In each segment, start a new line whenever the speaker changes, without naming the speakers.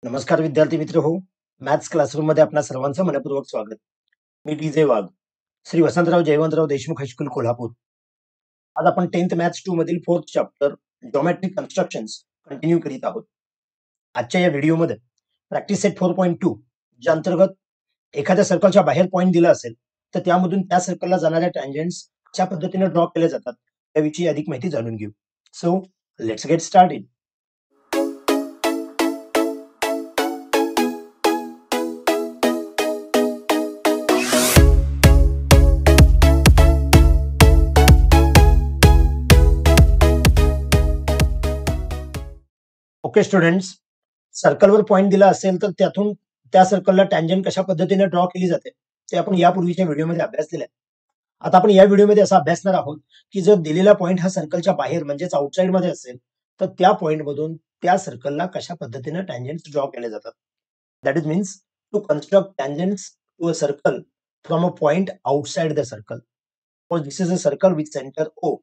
नमस्कार विद्यार्थी मित्र हो. मॅथ्स क्लासरूम मध्ये आपल्या सर्वांचं मनपूर्वक स्वागत. मी डी.जे. वाघ, श्री वसंतराव जयवंतराव देशमुख हायस्कूल कोल्हापूर. आज आपण 10th मॅथ्स 2 मधील 4th chapter geometric constructions continue करीत आहोत. आजच्या या व्हिडिओमध्ये प्रॅक्टिस सेट 4.2 ज्या अंतर्गत एखाद्या सर्कलच्या बाहेर पॉइंट दिला असेल तर त्यामधून त्या सर्कलला जाणाऱ्या टँजंट्स कशा पद्धतीने ड्रॉ केले जातात याविषयी अधिक माहिती जाणून घेऊ. So let's get started. Okay students, सर्कलवर पॉइंट दिला असेल तर त्यातून त्या सर्कलला टँजंट कशा पद्धतीने ड्रॉ केली जाते ते आपण यापूर्वीच्या व्हिडिओमध्ये अभ्यास दिलाय. आता आपण या व्हिडिओमध्ये असा अभ्यासणार आहोत की जर दिलेला पॉइंट हा सर्कलच्या बाहेर म्हणजेच आउटसाइड मध्ये असेल तर त्या पॉइंट मधून त्या सर्कलला कशा पद्धतीने टँजंट्स ड्रॉ केले जातात. That is means to construct tangents to a circle from a point outside the circle. For this is a circle with center O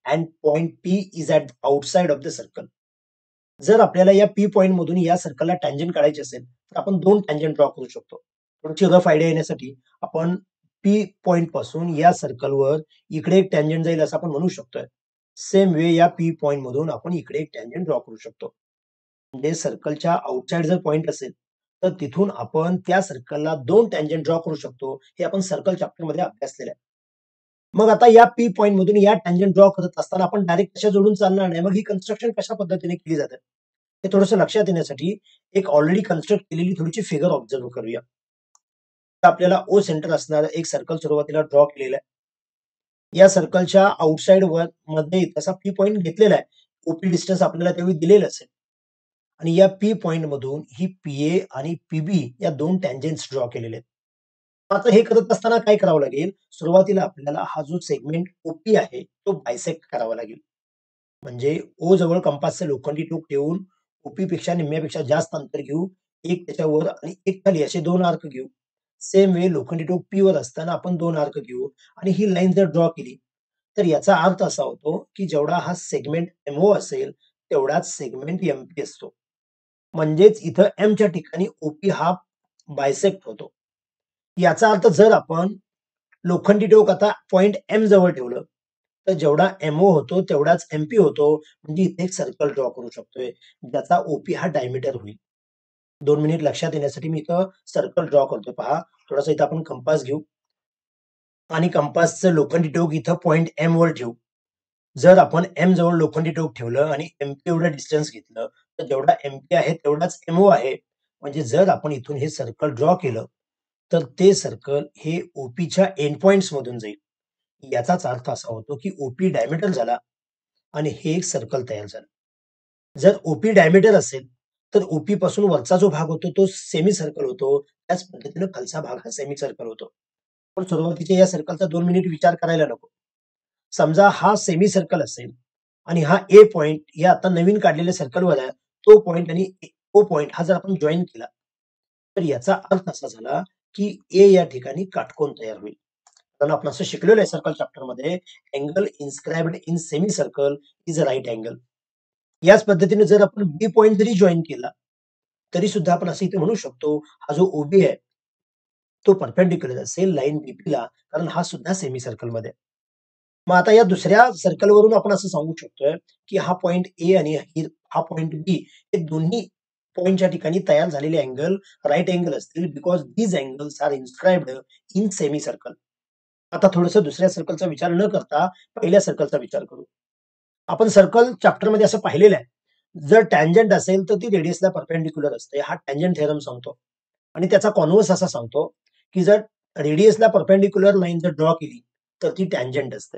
and point P is at outside of the circle. जर आपल्याला या P point मधून या सर्कलला tangent काढायचे असेल तर आपण दोन टँजंट ड्रॉ करू शकतो. थोडीशी रफ आयडिया येण्यासाठी आपण पी पॉइंट पासून या सर्कलवर इकडे एक टँजंट जाईल असं आपण म्हणू शकतोय. सेम वे या पी पॉइंट मधून आपण इकडे एक टँजंट ड्रॉ करू शकतो. म्हणजे सर्कलच्या आउटसाइड जर पॉइंट असेल तर तिथून आपण त्या सर्कलला दोन टँजंट ड्रॉ करू शकतो. हे आपण सर्कल चॅप्टर मध्ये अभ्यासलेलं आहे. मग आता या पी पॉइंट मधून या टँजंट ड्रॉ करत असताना आपण डायरेक्ट कशा जोडून चालणार नाही. मग ही कन्स्ट्रक्शन कशा पद्धतीने केली जाते हे थोडंसं लक्षात येण्यासाठी एक ऑलरेडी कन्स्ट्रक्ट केलेली थोडीशी फिगर ऑब्झर्व करूया. आपल्याला ओ सेंटर असणारा एक सर्कल सुरुवातीला ड्रॉ केलेला आहे. या सर्कलच्या आउटसाइड वर मध्ये तसा पी पॉइंट घेतलेला आहे. ओपी डिस्टन्स आपल्याला त्यावेळी दिलेलं असेल आणि या पी पॉइंट मधून ही पीए आणि पीबी या दोन टँजंट्स ड्रॉ केलेले आहेत. आता हे करत असताना काय करावं लागेल, सुरुवातीला आपल्याला हा जो सेगमेंट ओपी आहे तो बायसेक्ट करावा लागेल. म्हणजे ओ जवळ कंपासचं लोखंडी टोक ठेवून ओपी पेक्षा निम्म्यापेक्षा जास्त अंतर घेऊ. एक त्याच्यावर आणि एक खाली असे दोन आर्क घेऊ. सेम वे लोखंडी टोक पी वर असताना आपण दोन आर्क घेऊ आणि ही लाईन जर ड्रॉ केली तर याचा अर्थ असा होतो की जेवढा हा सेगमेंट एमओ असेल तेवढाच सेगमेंट एमपी असतो. म्हणजेच इथं एमच्या ठिकाणी ओपी हा बायसेक्ट होतो. याचा अर्थ जर आपण लोखंडी टोक आता पॉइंट एम जवळ ठेवलं तर जेवढा एमओ होतो तेवढाच एमपी होतो. म्हणजे इथे एक सर्कल ड्रॉ करू शकतोय ज्याचा ओपी हा डायमीटर होईल. 2 मिनिट लक्षात येण्यासाठी मी इथं सर्कल ड्रॉ करतोय. पहा, थोडासा इथं आपण कंपास घेऊ आणि कंपासचं लोखंडी टोक इथं पॉइंट एम वर ठेवू. जर आपण एम जवळ लोखंडी टोक ठेवलं आणि एमपी एवढं डिस्टन्स घेतलं तर जेवढा एमपी आहे तेवढाच एमओ आहे. म्हणजे जर आपण इथून हे सर्कल ड्रॉ केलं तर ते सर्कल हे ओपीच्या एंड पॉइंट्स मधून जाईल. याचाच अर्थ असा होतो की ओपी डायमीटर झाला आणि हे एक सर्कल तयार झालं. जर ओपी डायमीटर असेल तर ओपी पासून वरचा जो भाग होतो तो सेमी सर्कल होतो. त्याच पद्धतीने खालचा भाग हा सेमी सर्कल होतो. पण सुरुवातीच्या या सर्कलचा 2 मिनिट विचार करायला नको. समजा हा सेमी सर्कल असेल आणि हा ए पॉइंट या आता नवीन काढलेल्या सर्कलवर आहे. तो पॉइंट आणि ओ पॉइंट हा जर आपण जॉईन केला तर याचा अर्थ असा झाला की ए या ठिकाणी काटकोन तयार होईल. कारण आपण असं शिकलेलं आहे सर्कल चॅप्टर मध्ये, angle inscribed in semi circle is a right angle. याच पद्धतीने जर आपण बी पॉइंट जरी जॉईन केला तरी सुद्धा आपण असं इथे म्हणू शकतो हा जो ओबी आहे तो परपेंडिक्युलर असेल लाईन बीपी ला, कारण हा सुद्धा सेमी सर्कल मध्ये. मग आता या दुसऱ्या सर्कलवरून आपण असं सांगू शकतोय की हा पॉइंट ए आणि हा पॉइंट बी हे दोन्ही पॉइंटच्या ठिकाणी तयार झालेले अँगल राईट अँगल असतील because these angles are inscribed in semi circle. आता थोडंसं दुसऱ्या सर्कलचा विचार न करता पहिल्या सर्कलचा विचार करू. आपण सर्कल चॅप्टर मध्ये असं पाहिलेलं आहे, जर टँजंट असेल तर ती रेडियसला परपेंडिक्युलर असते. हा टँजंट थेरम सांगतो आणि त्याचा कॉन्व्हर्स असा सांगतो की जर रेडियसला परपेंडिक्युलर लाईन जर ड्रॉ केली तर ती टँजंट असते.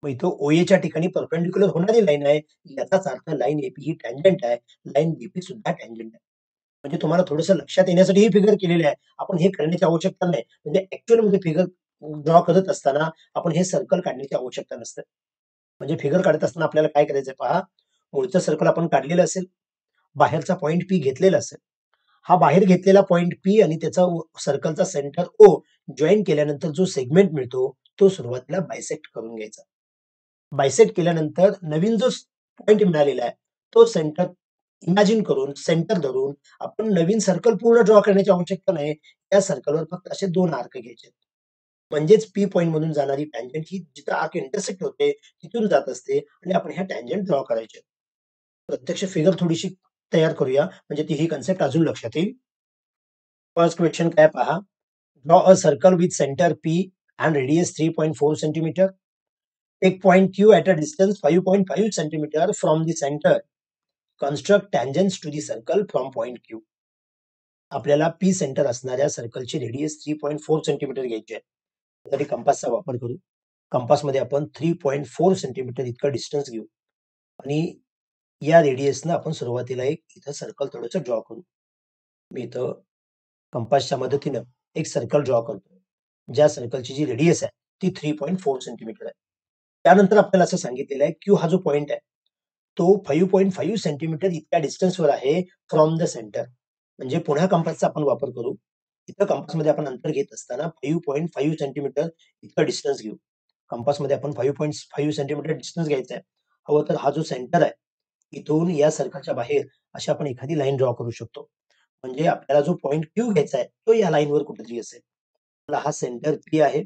मग इथं ओएच्या ठिकाणी परपेंडिक्युलर होणारी लाईन आहे, याचाच अर्थ लाईन एपी ही टँजंट आहे, लाईन बीपी सुद्धा टँजंट आहे. म्हणजे तुम्हाला थोडंसं लक्षात येण्यासाठी ही फिगर केलेली आहे. आपण हे करण्याची आवश्यकता नाही. म्हणजे ऍक्च्युअल मध्ये फिगर ड्रॉ करत असताना आपण हे सर्कल काढण्याची आवश्यकता नसते. म्हणजे फिगर काढत असताना आपल्याला काय करायचंय पहा, मूळचं सर्कल आपण काढलेलं असेल, बाहेरचा पॉइंट पी घेतलेला असेल. हा बाहेर घेतलेला पॉइंट पी आणि त्याचा सर्कलचा सेंटर ओ जॉईन केल्यानंतर जो सेगमेंट मिळतो तो सुरुवातीला बायसेक्ट करून घ्यायचा. बायसेक्ट केल्यानंतर नवीन जो पॉइंट मिळालेला आहे तो सेंटर इमॅजिन करून सेंटर धरून आपण नवीन सर्कल पूर्ण ड्रॉ करण्याची आवश्यकता नाही. त्या सर्कलवर फक्त असे 2 आर्क घ्यायचे. म्हणजेच पी पॉइंट मधून जाणारी टँजंट ही जिथं आर्क इंटरसेक्ट होते तिथून जात असते आणि आपण ह्या टँजंट ड्रॉ करायचे. प्रत्यक्ष फिगर थोडीशी तयार करूया म्हणजे ती ही कन्सेप्ट अजून लक्षात येईल. फर्स्ट क्वेश्चन काय पहा. Draw a circle with centre P and radius 3.4 centimeter. Take point Q at a distance 5.5 centimeter from the center. Construct tangents to the circle from point Q. आपल्याला पी सेंटर असणाऱ्या सर्कलची radius 3.4 centimetre घ्यायची आहे. त्यासाठी कंपासचा वापर करू. कंपासमध्ये आपण 3.4 centimetre इतका डिस्टन्स घेऊ आणि या रेडियसनं आपण सुरुवातीला एक इथं सर्कल थोडंसं ड्रॉ करू. मी इथं कंपासच्या मदतीनं एक सर्कल ड्रॉ करतो. ज्या सर्कलची जी रेडियस आहे ती 3.4 सेंटीमीटर आहे. त्यानंतर आपल्याला असं सांगितलेलं आहे क्यू हा जो पॉइंट आहे तो 5.5 सेंटीमीटर इतक्या डिस्टन्सवर आहे फ्रॉम द सेंटर. म्हणजे पुन्हा कंपासचा आपण वापर करू. इथं कंपासमध्ये आपण अंतर घेत असताना 5.5 सेंटीमीटर इतकं डिस्टन्स घेऊ. कंपासमध्ये आपण 5.5 सेंटीमीटर डिस्टन्स घ्यायचा आहे. हवं तर हा जो सेंटर आहे इथून या सर्कलच्या बाहेर अशी आपण एखादी लाईन ड्रॉ करू शकतो. म्हणजे आपल्याला जो पॉइंट क्यू घ्यायचा आहे तो या लाईनवर कुठेतरी असेल. हा सेंटर पी आहे.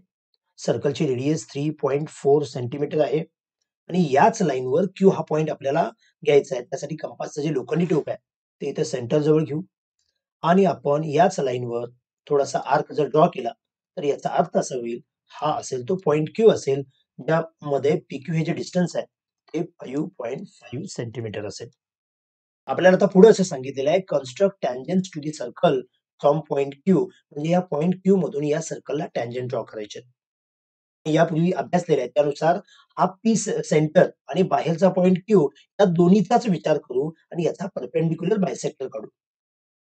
सर्कलची रेडियस 3.4 सेंटीमीटर आहे आणि याच लाईनवर क्यू हा पॉइंट आपल्याला घ्यायचा आहे. त्यासाठी कंपासचं जे लोखंडी टोक आहे ते इथे सेंटर जवळ घेऊ आणि आपण याच लाईनवर थोडासा आर्क जर ड्रॉ केला तर याचा अर्थ असा होईल हा असेल तो पॉइंट क्यू असेल ज्यामध्ये पी क्यू हे जे डिस्टन्स आहे ते 5.5 सेंटीमीटर असेल. आपल्याला आता पुढे असं सांगितलेलं आहे construct tangents to the circle from point Q. म्हणजे या पॉइंट क्यू मधून या सर्कलला टँजंट ड्रॉ करायचे. यापूर्वी अभ्यासलेला आहे त्यानुसार हा पी सेंटर आणि बाहेरचा पॉइंट क्यू या दोन्हीचाच विचार करू आणि याचा परपेंडिक्युलर बायसेक्टर काढू.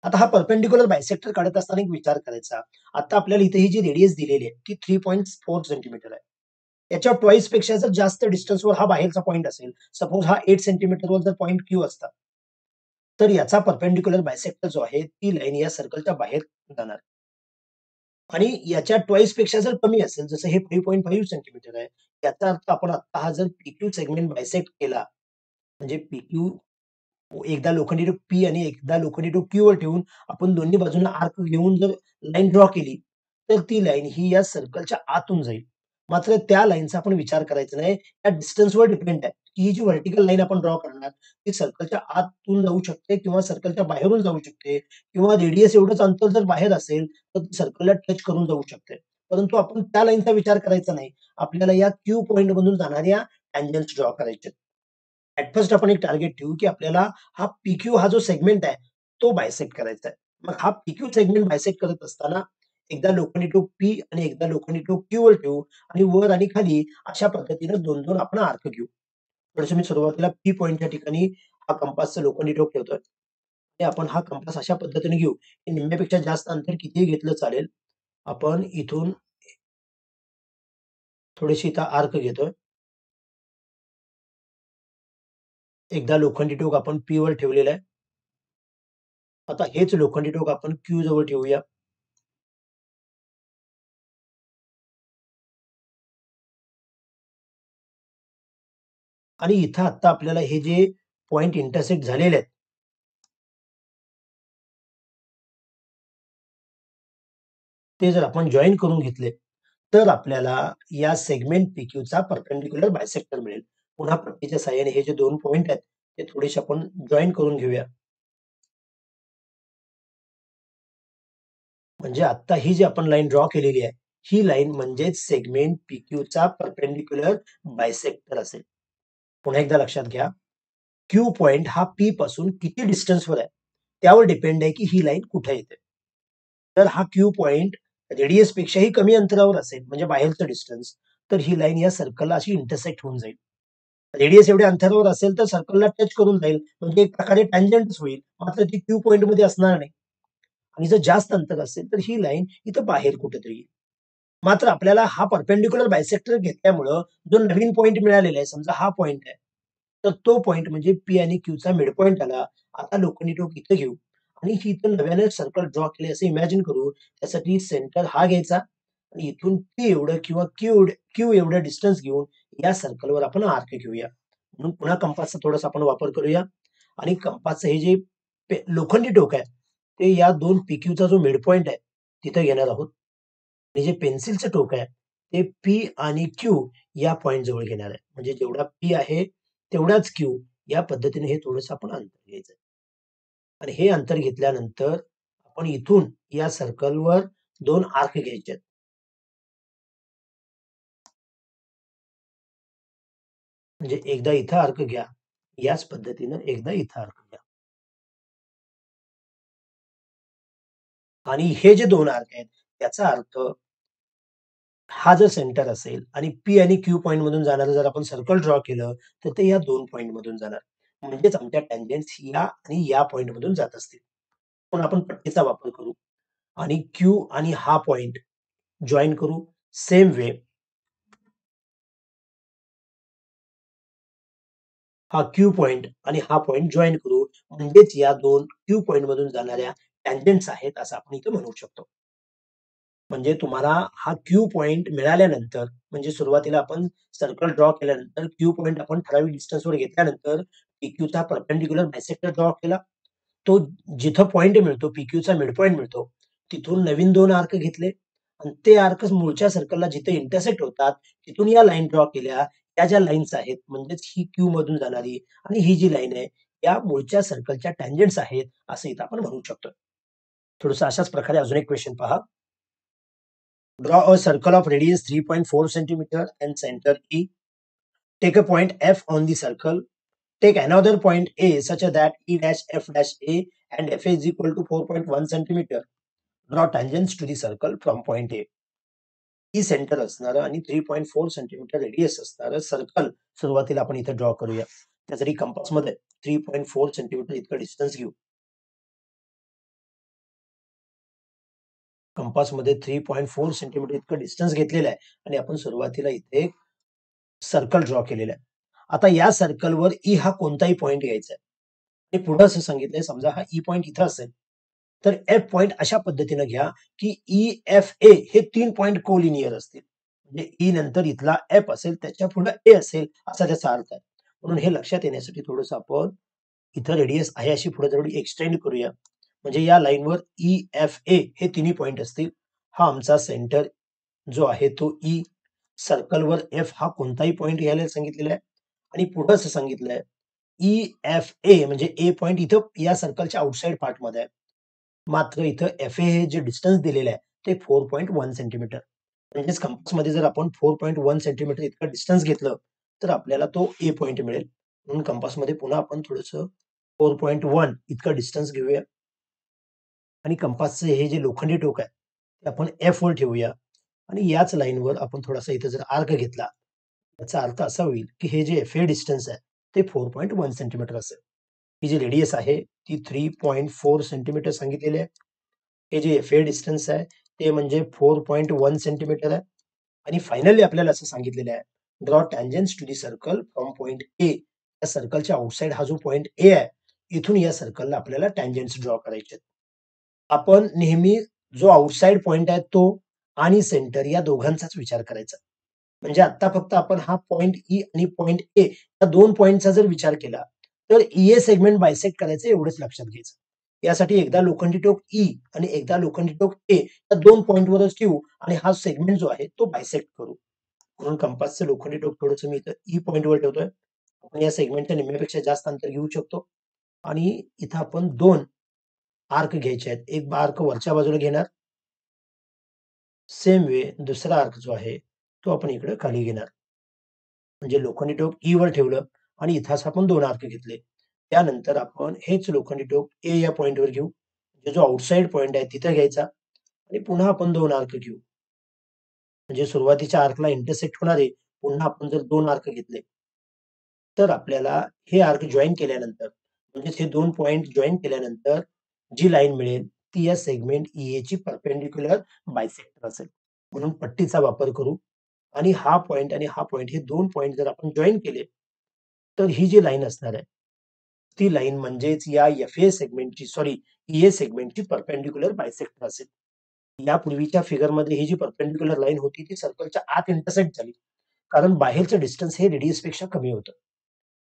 आता हा परपेंडिक्युलर बायसेक्टर काढत असताना एक विचार करायचा. आता आपल्याला इथे ही जी रेडियस दिलेली आहे ती 3.4 सेंटीमीटर आहे. याच्या ट्वाइस पेक्षा जर जास्त डिस्टन्सवर हा बाहेरचा पॉइंट असेल, सपोज हा 8 सेंटीमीटरवर जर पॉइंट क्यू असता, तर याचा परपेंडिक्युलर बायसेक्टर जो आहे ती लाईन या सर्कलच्या बाहेर जाणार. आणि याच्या ट्वाइस पेक्षा जर कमी असेल, जसं हे 5.5 सेंटीमीटर आहे, याचा अर्थ आपण आता हा जर PQ सेगमेंट बायसेक्ट केला, म्हणजे PQ एकदा लोखंडी टोक P आणि एकदा लोखंडी टोक Q वर ठेवून आपण दोन्ही बाजूंना आर्क घेऊन जर लाईन ड्रॉ केली, तर ती लाईन ही या सर्कलच्या आतून जाईल. मात्र त्या लाईनचा आपण विचार करायचा नाही. त्या डिस्टन्सवर डिपेंड आहे, की ही जी व्हर्टिकल लाईन आपण ड्रॉ करणार, ती सर्कलच्या आतून जाऊ शकते किंवा सर्कलच्या बाहेरून जाऊ शकते किंवा रेडियस एवढंच अंतर जर बाहेर असेल, तर ती सर्कलला टच करून जाऊ शकते. परंतु आपण त्या लाईनचा विचार करायचा नाही. आपल्याला या क्यू पॉइंट मधून जाणाऱ्या टँजंट्स ड्रॉ करायचे. ॲट फर्स्ट आपण एक टार्गेट ठेवू, की आपल्याला हा PQ हा जो सेगमेंट आहे, तो बायसेक्ट करायचा आहे. मग हा PQ सेगमेंट बायसेक्ट करत असताना एकदा लोखंडी टोक P आणि एकदा लोखंडी टोक Q वर ठेवू आणि वर आणि खाली अशा पद्धतीनं 2-2 आपण आर्क घेऊ. थोडंसं मी सुरुवातीला P पॉइंटच्या ठिकाणी हा कंपासचं लोखंडी टोक ठेवतोय आणि आपण हा कंपास अशा पद्धतीने घेऊ, की निम्म्यापेक्षा जास्त अंतर कितीही घेतलं चालेल. आपण इथून थोडीशी इथं आर्क घेतोय. एकदा लोखंडी टोक आपण P वर ठेवलेलं आहे. आता हेच लोखंडी टोक आपण Q जवळ ठेवूया. आणि इथं आता आपल्याला हे जे पॉइंट इंटरसेक्ट झालेले आहेत, ते जर आपण जॉइन करून घेतले, तर आपल्याला या सेगमेंट PQचा परपेंडिक्युलर बायसेक्टर मिळेल. पुन्हा पट्टीच्या सहाय्याने हे जे 2 पॉइंट आहेत, ते थोडेसे आपण जॉइन करून घेऊया. म्हणजे आता ही जी आपण लाईन ड्रॉ केलेली आहे, ही लाईन म्हणजेच सेगमेंट PQचा परपेंडिक्युलर बायसेक्टर असेल. पुन्हा एकदा लक्षात घ्या, Q पॉइंट हा P पासून किती डिस्टन्सवर आहे, त्यावर डिपेंड आहे की ही लाईन कुठे येते. तर हा Q पॉइंट रेडियस पेक्षाही कमी अंतरावर असेल, म्हणजे बाहेरचं डिस्टन्स, तर ही लाईन या सर्कलला अशी इंटरसेक्ट होऊन जाईल. रेडियस एवढ्या अंतरावर असेल तर सर्कलला टच करून जाईल, म्हणजे एक प्रकारे टँजंटच होईल. मात्र ती Q पॉइंटमध्ये असणार नाही. आणि जर जास्त अंतर असेल तर ही लाईन इथं बाहेर कुठेतरी येईल. मात्र आपल्याला हा परपेंडिक्युलर बायसेक्टर घेतल्यामुळं जो नवीन पॉइंट मिळालेला आहे, समजा हा पॉइंट आहे. तर तो पॉइंट म्हणजे P आणि Qचा मिड पॉइंट आला. आता लोखंडी टोक इथं घेऊ आणि ही इथं नव्याने सर्कल ड्रॉ केले असं इमॅजिन करू. त्यासाठी सेंटर हा घ्यायचा आणि इथून P एवढं किंवा Q एवढं डिस्टन्स घेऊन या सर्कलवर आपण आर्क घेऊया. म्हणून पुन्हा कंपासचा थोडासा आपण वापर करूया. आणि कंपासचं हे जे लोखंडी टोक आहे ते या दोन PQचा जो मिड पॉइंट आहे तिथे घेणार आहोत आणि जे पेन्सिलचं टोक आहे ते P आणि Q या पॉइंट जवळ घेणार आहे. म्हणजे जेवढा P आहे तेवढाच Q या पद्धतीने हे थोडंसं आपण अंतर घ्यायचं आणि हे अंतर घेतल्यानंतर आपण इथून या सर्कलवर 2 आर्क घ्यायचे आहेत. म्हणजे एकदा इथं आर्क घ्या, याच पद्धतीनं एकदा इथं आर्क घ्या. आणि हे जे 2 आर्क आहेत त्याचा अर्थ हा जर सेंटर असेल आणि P आणि Q पॉइंट मधून जाणारं जर आपण सर्कल ड्रॉ केलं, तर ते या 2 पॉइंट मधून जाणार. म्हणजेच आमच्या टँजंट्स या आणि या पॉइंट मधून जात असतील. पण आपण पट्टीचा वापर करू आणि Q आणि हा पॉइंट जॉइन करू. सेम वे हा Q पॉइंट आणि हा पॉइंट जॉइन करू. म्हणजेच या 2 Q पॉइंट मधून जाणाऱ्या टँजंट्स आहेत असं आपण इथं म्हणू शकतो. म्हणजे तुम्हाला हा क्यू पॉइंट मिळाल्यानंतर म्हणजे सुरुवातीला आपण सर्कल ड्रॉ केल्यानंतर क्यू पॉइंट आपण ठराविक डिस्टन्सवर घेतल्यानंतर PQचा परपेंडिक्युलर बायसेक्टर ड्रॉ केला. तो जिथं पॉइंट मिळतो, PQचा मिड पॉइंट मिळतो, तिथून नवीन 2 आर्क घेतले आणि ते आर्क मूळच्या सर्कलला जिथे इंटरसेक्ट होतात, तिथून या लाईन ड्रॉ केल्या. या ज्या लाईन्स आहेत म्हणजेच ही क्यू मधून जाणारी आणि ही जी लाईन आहे, या मूळच्या सर्कलच्या टँजंट्स आहेत, असं इथं आपण म्हणू शकतो. थोडंसं अशाच प्रकारे अजून एक क्वेशन पहा. Draw a circle of radius 3.4 centimeter and center E. Take a point F on the circle. Take another point A such that E dash F dash A and F is equal to 4.1 centimeter. Draw tangents to the circle from point A. E centre असणारं आणि 3.4 centimetre radius असणारं circle सुरुवातीला आपण इथे draw करूया. त्यासाठी कंपासमध्ये 3.4 centimetre इतकं डिस्टन्स घेऊ. कंपासमध्ये 3.4 सेंटीमीटर इतकं डिस्टन्स घेतलेलं आहे आणि आपण सुरुवातीला इथे सर्कल ड्रॉ केलेलं आहे. आता या सर्कलवर ई हा कोणताही पॉइंट घ्यायचा आहे आणि पुढे असं सांगितलंय समजा हा ई पॉइंट इथं असेल तर एफ पॉइंट अशा पद्धतीनं घ्या की ई एफ ए हे 3 पॉइंट कोलिनियर असतील. म्हणजे ई नंतर इथला एफ असेल त्याच्या पुढे ए असेल असा त्याचा अर्थ आहे. म्हणून हे लक्षात येण्यासाठी थोडंसं आपण इथं रेडियस आहे अशी पुढे थोडी एक्सटेंड करूया. म्हणजे या लाईनवर ई एफ ए हे तिन्ही पॉइंट असतील. हा आमचा सेंटर जो आहे तो ई. सर्कलवर एफ हा कोणताही पॉइंट घ्यायला सांगितलेला आहे आणि पुढे असं सांगितलंय ई एफ ए म्हणजे ए पॉइंट इथं या सर्कलच्या आउटसाइड पार्टमध्ये आहे. मात्र इथं एफ ए हे जे डिस्टन्स दिलेलं आहे ते 4.1 सेंटीमीटर. म्हणजेच कंपासमध्ये जर आपण 4.1 सेंटीमीटर इतकं डिस्टन्स घेतलं तर आपल्याला तो ए पॉइंट मिळेल. म्हणून कंपासमध्ये पुन्हा आपण थोडंसं 4.1 इतकं डिस्टन्स घेऊया आणि कंपासचं हे जे लोखंडी टोक आहे ते आपण एफ वर ठेवूया आणि याच लाईनवर आपण थोडासा इथं जर आर्क घेतला याचा अर्थ असा होईल की हे जे एफ ए डिस्टन्स आहे ते 4.1 सेंटीमीटर असेल. ही जी रेडियस आहे ती 3.4 सेंटीमीटर सांगितलेली आहे. हे जे एफ ए डिस्टन्स आहे ते म्हणजे 4.1 सेंटीमीटर आहे आणि फायनली आपल्याला असं सांगितलेलं आहे draw tangents to the circle from point A. या सर्कलच्या आउटसाइड हा जो पॉइंट ए आहे इथून या सर्कलला आपल्याला टँजन्स ड्रॉ करायचे. आपण नेहमी जो आउटसाइड पॉइंट आहे तो आणि सेंटर या दोघांचाच विचार करायचा. म्हणजे आता फक्त आपण हा पॉइंट ई आणि पॉइंट ए या 2 पॉइंटचा जर विचार केला तर ईए सेगमेंट बायसेक्ट करायचं एवढंच लक्षात घ्यायचं. यासाठी एकदा लोखंडी टोक ई आणि एकदा लोखंडी टोक ए या 2 पॉइंटवरच ठेवू आणि हा सेगमेंट जो आहे तो बायसेक्ट करू. म्हणून कंपासचं लोखंडी टोक थोडंसं मी इथं ई पॉइंटवर ठेवतोय. आपण या सेगमेंटच्या निम्म्यापेक्षा जास्त अंतर घेऊ शकतो आणि इथं आपण 2 आर्क घ्यायचे आहेत. एक आर्क वरच्या बाजूला घेणार. सेम वे दुसरा आर्क जो आहे तो आपण इकडे खाली घेणार. म्हणजे लोखंडी टोक ई वर ठेवलं आणि इथंच आपण 2 आर्क घेतले. त्यानंतर आपण हेच लोखंडी टोक ए या पॉइंटवर घेऊ. म्हणजे जो आउटसाइड पॉइंट आहे तिथं घ्यायचा आणि पुन्हा आपण 2 आर्क घेऊ. म्हणजे सुरुवातीच्या आर्कला इंटरसेक्ट होणारे पुन्हा आपण जर 2 आर्क घेतले तर आपल्याला हे आर्क जॉइन केल्यानंतर म्हणजेच हे 2 पॉइंट जॉइन केल्यानंतर जी लाईन मिळेल ती या सेगमेंट ईए ची परपेंडिक्युलर बायसेक्टर असेल. म्हणून पट्टीचा वापर करू आणि हा पॉइंट आणि हा पॉइंट हे 2 पॉइंट जर आपण जॉइन केले तर ही जी लाईन असणार आहे ती लाईन म्हणजेच या एफ-ए सेगमेंटची सॉरी ईए सेगमेंटची परपेंडिक्युलर बायसेक्टर असेल. यापूर्वीच्या फिगरमध्ये ही जी परपेंडिक्युलर लाईन होती ती सर्कलच्या आत इंटरसेक्ट झाली. कारण बाहेरचं डिस्टन्स हे रेडियसपेक्षा कमी होतं.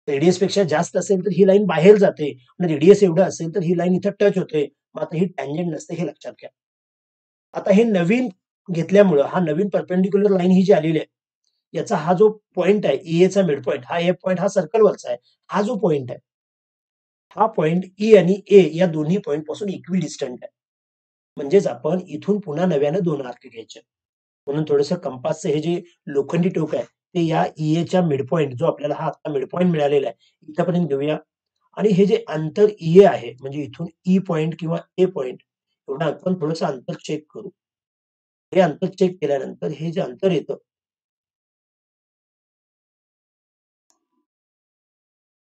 रेडियस पेक्षा जास्त असेल तर ही लाईन बाहेर जाते आणि रेडियस एवढं असेल तर ही लाईन इथं टच होते. मात्र ही टँजंट नसते हे लक्षात घ्या. आता हे नवीन घेतल्यामुळं हा नवीन परपेंडिक्युलर लाईन ही जी आलेली आहे, याचा हा जो पॉइंट आहे, ईएचा मिड पॉइंट, हा ए पॉइंट हा सर्कलवरचा आहे. हा जो पॉइंट आहे, हा पॉइंट ई आणि ए या दोन्ही पॉइंट पासून इक्विडिस्टंट आहे. म्हणजेच आपण इथून पुन्हा नव्यानं 2 आर्क घ्यायचे. म्हणून थोडंसं कंपासचं हे जे लोखंडी टोक आहे, ते या ईएच्या मिड पॉइंट जो आपल्याला हा आता मिड पॉइंट मिळालेला आहे, इथपर्यंत घेऊया आणि हे जे अंतर ईए आहे, म्हणजे इथून ई पॉइंट किंवा ए पॉइंट एवढं आपण थोडंसं अंतर चेक करू. हे अंतर चेक केल्यानंतर हे जे अंतर येतं,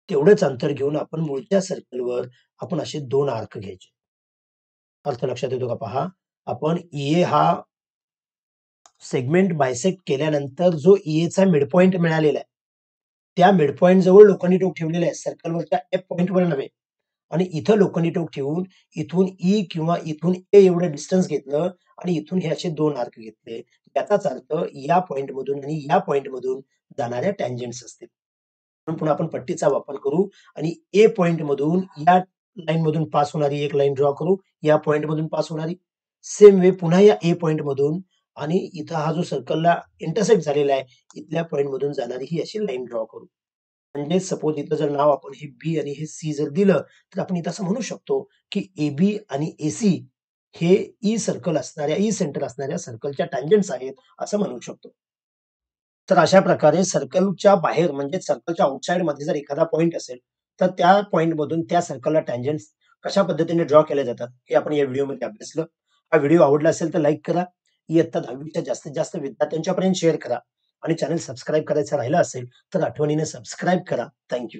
तेवढंच अंतर घेऊन आपण मूळच्या सर्कलवर आपण असे 2 आर्क घ्यायचे. अर्थ लक्षात येतो का पहा. आपण ईए हा सेगमेंट बायसेक्ट केल्यानंतर जो ईएचा मिडपॉइंट मिळालेला आहे, त्या मिडपॉइंट जवळ लोखंडी टोक ठेवलेलं आहे. सर्कलवरच्या एफ पॉइंटवर नव्हे. आणि इथं लोखंडी टोक ठेवून इथून ई किंवा इथून ए एवढं डिस्टन्स घेतलं आणि इथून हे असे 2 आर्क घेतले. याचाच अर्थ या पॉइंटमधून आणि या पॉइंटमधून जाणाऱ्या टँजंट्स असतील. म्हणून पुन्हा आपण पट्टीचा वापर करू आणि ए पॉइंटमधून या लाईनमधून पास होणारी एक लाईन ड्रॉ करू. या पॉइंटमधून पास होणारी. सेम वे पुन्हा या ए पॉइंटमधून आणि इथं हा जो सर्कलला इंटरसेक्ट झालेला आहे, इथल्या पॉइंटमधून जाणारी ही अशी लाईन ड्रॉ करू. म्हणजे सपोज इथं जर नाव आपण हे बी आणि हे सी जर दिलं, तर आपण इथं असं म्हणू शकतो, की एबी आणि एसी हे ई सर्कल असणाऱ्या, ई सेंटर असणाऱ्या सर्कलच्या टँजंट्स आहेत, असं म्हणू शकतो. तर अशा प्रकारे सर्कलच्या बाहेर म्हणजे सर्कलच्या आउटसाइडमध्ये जर एखादा पॉइंट असेल, तर त्या पॉइंटमधून त्या सर्कलला टँजंट्स कशा पद्धतीने ड्रॉ केले जातात, हे आपण या व्हिडिओमध्ये अभ्यासलं. हा व्हिडिओ आवडला असेल तर लाईक करा. इयत्ता 10वीच्या जास्तीत जास्त विद्यार्थ्यांच्यापर्यंत शेअर करा आणि चॅनल सबस्क्राईब करायचं राहिलं असेल, तर आठवणीने सबस्क्राईब करा. थँक